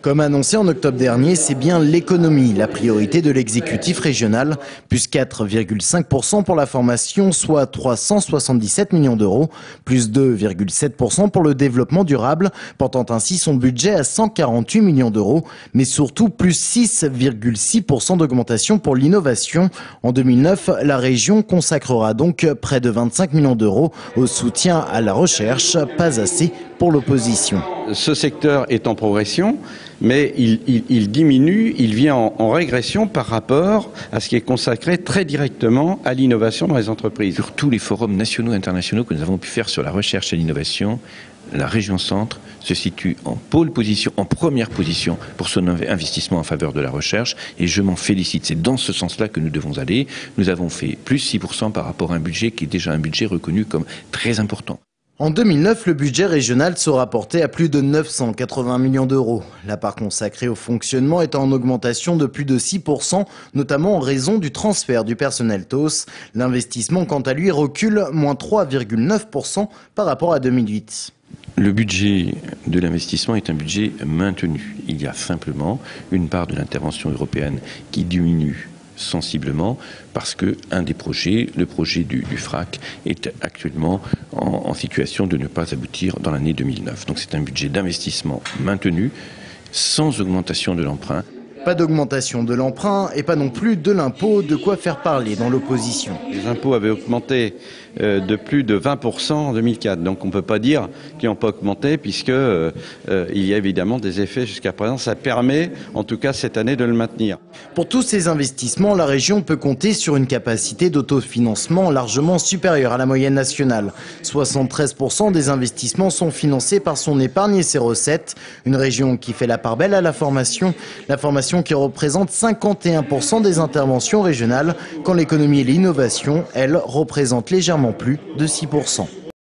Comme annoncé en octobre dernier, c'est bien l'économie, la priorité de l'exécutif régional, plus 4,5% pour la formation, soit 377 millions d'euros, plus 2,7% pour le développement durable, portant ainsi son budget à 148 millions d'euros, mais surtout plus 6,6% d'augmentation pour l'innovation. En 2009, la région consacrera donc près de 25 millions d'euros au soutien à la recherche, pas assez pour l'opposition. Ce secteur est en progression, mais il diminue, il vient en régression par rapport à ce qui est consacré très directement à l'innovation dans les entreprises. Sur tous les forums nationaux et internationaux que nous avons pu faire sur la recherche et l'innovation, la région Centre se situe en pôle position, en première position pour son investissement en faveur de la recherche, et je m'en félicite. C'est dans ce sens-là que nous devons aller. Nous avons fait plus 6% par rapport à un budget qui est déjà un budget reconnu comme très important. En 2009, le budget régional sera porté à plus de 980 millions d'euros. La part consacrée au fonctionnement est en augmentation de plus de 6%, notamment en raison du transfert du personnel TOS. L'investissement, quant à lui, recule, moins 3,9% par rapport à 2008. Le budget de l'investissement est un budget maintenu. Il y a simplement une part de l'intervention européenne qui diminue sensiblement parce que un des projets, le projet du FRAC, est actuellement en situation de ne pas aboutir dans l'année 2009. Donc c'est un budget d'investissement maintenu, sans augmentation de l'emprunt. Pas d'augmentation de l'emprunt et pas non plus de l'impôt, de quoi faire parler dans l'opposition. Les impôts avaient augmenté de plus de 20% en 2004, donc on ne peut pas dire qu'ils n'ont pas augmenté puisque il y a évidemment des effets jusqu'à présent. Ça permet en tout cas cette année de le maintenir. Pour tous ces investissements, la région peut compter sur une capacité d'autofinancement largement supérieure à la moyenne nationale. 73% des investissements sont financés par son épargne et ses recettes. Une région qui fait la part belle à la formation qui représente 51% des interventions régionales, quand l'économie et l'innovation, elles, représentent légèrement plus de 6%.